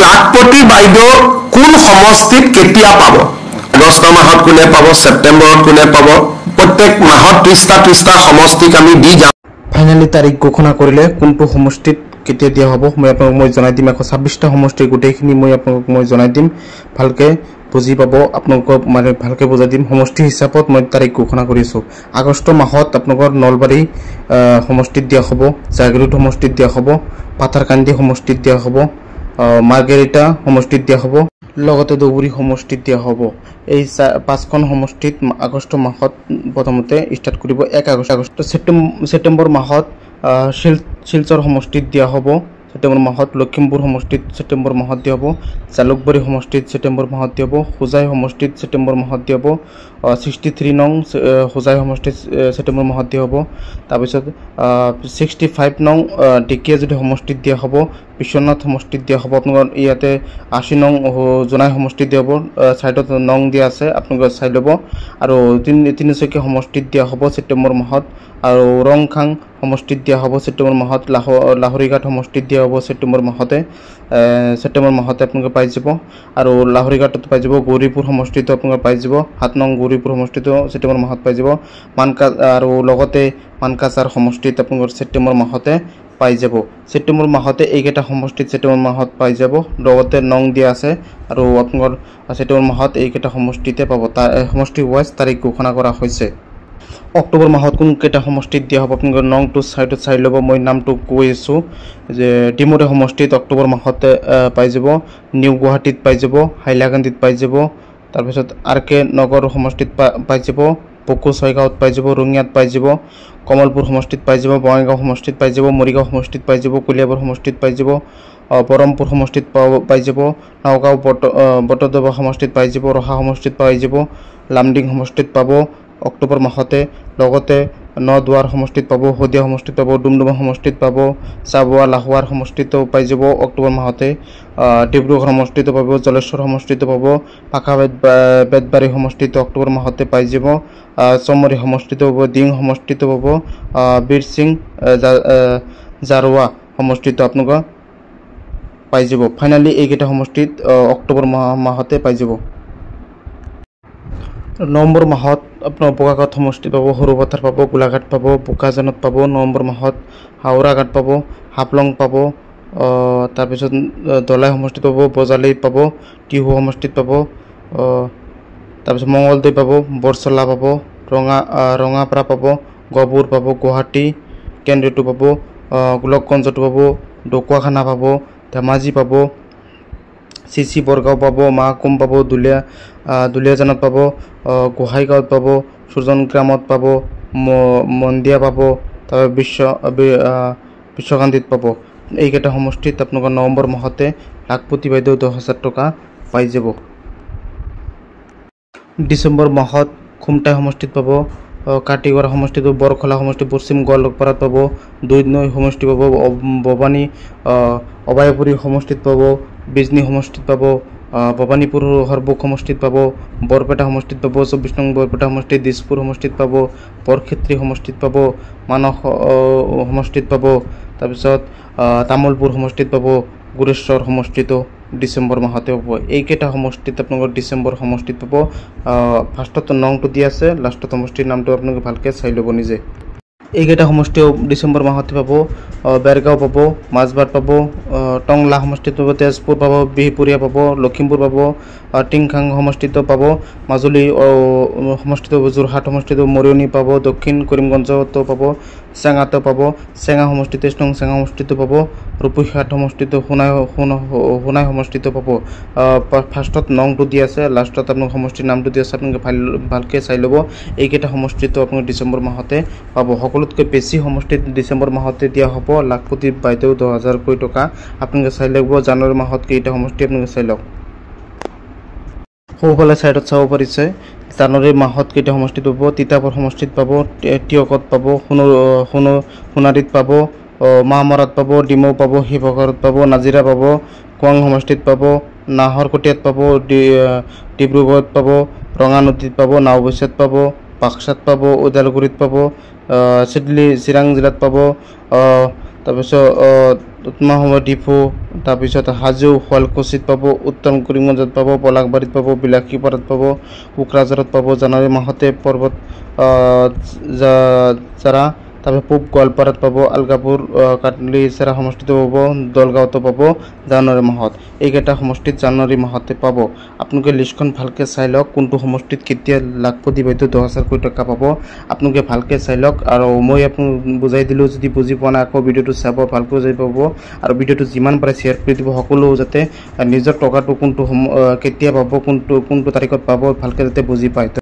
লাখপতি বাইদেউ কোন সমষ্টিত কেতিয়া পাব আগষ্ট মাহত কোনে পাব সেপ্টেম্বৰত কোনে পাব প্ৰত্যেক মাহত 30টা সমষ্টিক আমি দি যাম ফাইনালি তাৰিখ ঘোষণা কৰিলে কোনটো সমষ্টিত কেতিয়া দিয়া হ'ব মই আপোনাক মই জনাই দিম 126টা সমষ্টিৰ গোটেইখিনি মই আপোনাক মই জনাই দিম ভালকে বুজি পাব আপোনাক মানে ভালকে বুজাই দিম সমষ্টি হিচাপত মই তাৰিখ ঘোষণা কৰিছো আগষ্ট মাহত আপোনাকৰ নলবাৰী সমষ্টিত দিয়া হ'ব জাগিৰোড সমষ্টিত দিয়া হ'ব পাথাৰকান্দি সমষ্টিত দিয়া হ'ব মাৰ্গেৰিটা সমষ্টিত দিয়া হ'ব লগতে দৌবুৰী সমষ্টিত দিয়া হ'ব এই পাঁচখন সমষ্টিত আগষ্ট মাহত প্ৰথমতে ষ্টাৰ্ট কৰিব 1 আগষ্ট ছেপ্টেম্বৰ মাহত শিলচৰ সমষ্টিত দিয়া হ'ব ছেপ্টেম্বৰ মাহত লখিমপুৰ সমষ্টিত ছেপ্টেম্বৰ মাহত দিয়া হ'ব জালুকবাৰী সমষ্টিত ছেপ্টেম্বৰ মাহত দিয়া হ'ব হোজাই সমষ্টিত ছেপ্টেম্বৰ মাহত দিয়া হ'ব 63 নং হোজাই সমষ্টিত ছেপ্টেম্বৰ মাহত দিয়া হ'ব তাৰপিছত 65 নং ঢেকিয়াজুলি সমষ্টিত দিয়া হ'ব বিশ্বনাথ সমষ্টিত দিয়া হ'ব আপোনালোকৰ ইয়াতে 80 নং জোনাই সমষ্টিত দিয়া হ'ব সাইডত নং দিয়া আছে আপোনালোকে চাই ল'ব আৰু তিনিচুকীয়া সমষ্টিত দিয়া হ'ব ছেপ্টেম্বৰ মাহত আৰু ৰংখাং সমষ্টিত দিয়া হ'ব ছেপ্টেম্বৰ মাহত লাহৰীঘাট সমষ্টিত দিয়া হ'ব ছেপ্টেম্বৰ মাহতে আপোনালোকে পাই যাব আৰু লাহৰীঘাটত পাই যাব গৌৰীপুৰ সমষ্টিত আপোনালোকে পাই যাব 7 নং গৌৰীপুৰ সমষ্টিত ছেপ্টেম্বৰ মাহত পাই যাব মানকা আৰু লগতে মানকাছাৰ সমষ্টিত আপোনালোকৰ ছেপ্টেম্বৰ মাহতে পাই যাব ছেপ্টেম্বৰ মাহতে এইকেইটা সমষ্টিত ছেপ্টেম্বৰ মাহত পাই যাব লগতে নং দিয়া আছে আৰু আপোনালোকৰ ছেপ্টেম্বৰ মাহত এইকেইটা সমষ্টিতে পাব সমষ্টি ওয়াইজ তাৰিখ ঘোষণা কৰা হৈছে অক্টোবৰ মাহত কোন কেইটা সমষ্টিত দিয়া হ'ব আপোনালোকৰ নংটো সাইডত চাই ল'ব মই নামটো কৈ আছো যে ডিমৰে সমষ্টিত অক্টোবৰ মাহতে পাই যাব নিউ গুৱাহাটীত পাই যাব হাইলাকান্দিত পাই যাব তাৰপিছত আৰকে নগৰ সমষ্টিত পাই যাব পকো ছয়গাঁৱত পাই যাব ৰঙিয়াত পাই যাব কমলপুৰ সমষ্টিত পাই যাব বঙাইগাঁও সমষ্টিত পাই যাব মৰিগাঁও সমষ্টিত পাই যাব কলিয়াবৰ সমষ্টিত পাই যাব বৰমপুৰ সমষ্টিত পাই যাব নগাঁও বটদ্ৰৱা সমষ্টিত পাই যাব ৰহা সমষ্টিত পাই যাব লামডিং সমষ্টিত পাব অক্টোবৰ মাহতে লগতে নদুৱাৰ সমষ্টিত পাব হদিয়া সমষ্টিত পাব ডুমডুমা সমষ্টিত পাব চাবুৱা লাহোৱাৰ সমষ্টিত পাই যাব অক্টোবৰ মাহতে ডিব্ৰুগড় সমষ্টিত পাব জলেশ্বৰ সমষ্টিত পাব পাকা বেতবাৰী সমষ্টিত অক্টোবৰ মাহতে পাই যাব চমৰি সমষ্টিত পাব ডিং সমষ্টিত পাব বীৰসিং জাৰুৱা সমষ্টিত আপোনালোকে পাই যাব ফাইনালি এইকেইটা সমষ্টিত অক্টোবৰ মাহতে পাই যাব নৱেম্বৰ মাহত আপোনাৰ বোকাঘাট সমষ্টি পাব সৰুপথাৰ পাব গোলাঘাট পাব বোকাজানত পাব নৱেম্বৰ মাহত হাওৰাঘাট পাব হাফলং পাব তাৰপিছত দলাই সমষ্টিত পাব বজালী পাব টিহু সমষ্টিত পাব তাৰপিছত মঙ্গলদৈ পাব বৰচলা পাব ৰঙাপাৰা পাব গহপুৰ পাব গুৱাহাটী কেন্দ্ৰীয়টো পাব গোলকগঞ্জটো পাব ঢকুৱাখানা পাব ধেমাজি পাব চিচি বৰগাঁও পাব মাকুম পাব দুলীয়াজানত পাব গোহাইগাঁৱত পাব সুৰজনগ্ৰামত পাব মন্দিয়া পাব তাৰ বিশ্বকান্দিত পাব এইকেইটা সমষ্টিত আপোনালোকৰ নৱেম্বৰ মাহতে লাখপতি বাইদেউ 10,000 টকা পাই যাব ডিচেম্বৰ মাহত খুমটাই সমষ্টিত পাব কাটিগড় সমষ্টিত বৰখলা সমষ্টি পশ্চিম গোৱালপাৰাত পাব দুইনৈ সমষ্টি পাব ভৱানী অবায়পুৰী সমষ্টিত পাব বিজনী সমষ্টিত পাব ভৱানীপুৰ হৰবুক সমষ্টিত পাব বৰপেটা সমষ্টিত পাব 24 নং বৰপেটা সমষ্টিত দিছপুৰ সমষ্টিত পাব বৰক্ষেত্ৰী সমষ্টিত পাব মানস সমষ্টিত পাব তাৰপিছত তামুলপুৰ সমষ্টিত পাব গুৰেশ্বৰ সমষ্টিত ডিসেম্বৰ মাহতে পাব এইকেইটা সমষ্টিত আপোনালোকৰ ডিসেম্বৰ সমষ্টিত পাব ফাৰ্ষ্টত নংটো দি আছে লাষ্টত সমষ্টিৰ নামটো আপোনালোকে ভালকে চাই ল'ব নিজে এইকেইটা সমষ্টিও ডিসেম্বৰ মাহতে পাব বেৰগাঁও পাব মাজবাট পাব টংলা সমষ্টিত পাব তেজপুৰ পাব বিহপুৰীয়া পাব লখিমপুৰ পাব টিংখাং সমষ্টিত পাব মাজুলী সমষ্টিত যোৰহাট সমষ্টিত মৰিয়নি পাব দক্ষিণ কৰিমগঞ্জত পাব চেঙাত পাব চেঙা সমষ্টিত নং চেঙা সমষ্টিত পাব ৰূপহীহাট সমষ্টিত সোনাই সমষ্টিত পাব ফাৰ্ষ্টত নংটো দি আছে লাষ্টত আপোনালোক সমষ্টিৰ নামটো দি আছে আপোনালোকে ভালকে চাই ল'ব এইকেইটা সমষ্টিত আপোনালোক ডিসেম্বৰ মাহতে পাব সকলোতকৈ বেছি সমষ্টিত ডিসেম্বৰ মাহতে দিয়া হ'ব লাখপতি বাইদেউ 10,000 টকা আপোনালোকে চাই ল'ব জানুৱাৰী মাহত কেইটা সমষ্টি আপোনালোকে চাই লওক সোঁফালে সাইডত চাব পাৰিছে জানুৱাৰী মাহত কেইটা সমষ্টিত পাব তিতাবৰ সমষ্টিত পাব টিয়কত পাব সোণাৰীত পাব মাহমৰাত পাব ডিমৌ পাব শিৱসাগৰত পাব নাজিৰা পাব কোৱাং সমষ্টিত পাব নাহৰকটীয়াত পাব ডিব্ৰুগড়ত পাব ৰঙানদীত পাব নাওবৈচাত পাব বাক্সাত পাব ওদালগুৰিত পাব চিৰাং জিলাত পাব তাৰপিছত উত্তমাসময় ডিফু, তাৰপিছত হাজো শুৱালকুছিত পাব, উত্তম কৰিমগঞ্জত পাব, পলাশবাৰীত পাব, বিলাসীপাৰাত পাব, কোকৰাঝাৰত পাব, জানুৱাৰী মাহতে পৰ্বত জাৰা, তাৰপিছত পূব গোৱালপাৰাত পাব, আলগাপুৰ কাটলিচেৰা সমষ্টিতো পাব, দলগাঁৱতো পাব জানুৱাৰী মাহত। এইকেইটা সমষ্টিত জানুৱাৰী মাহতে পাব। আপোনালোকে লিষ্টখন ভালকৈ চাই লওক, কোনটো সমষ্টিত কেতিয়া লাখপতি বাইদেউ 10,000 কোটি টকা পাব আপোনালোকে ভালকৈ চাই লওক। আৰু মই আপোনাক বুজাই দিলোঁ, যদি বুজি পোৱা নাই আকৌ ভিডিঅ'টো চাব, ভালকৈ বুজি পাব। আৰু ভিডিঅ'টো যিমান পাৰে শ্বেয়াৰ কৰি দিব, সকলো যাতে নিজৰ টকাটো কোনটো কেতিয়া পাব, কোনটো তাৰিখত পাব ভালকৈ যাতে বুজি পায়।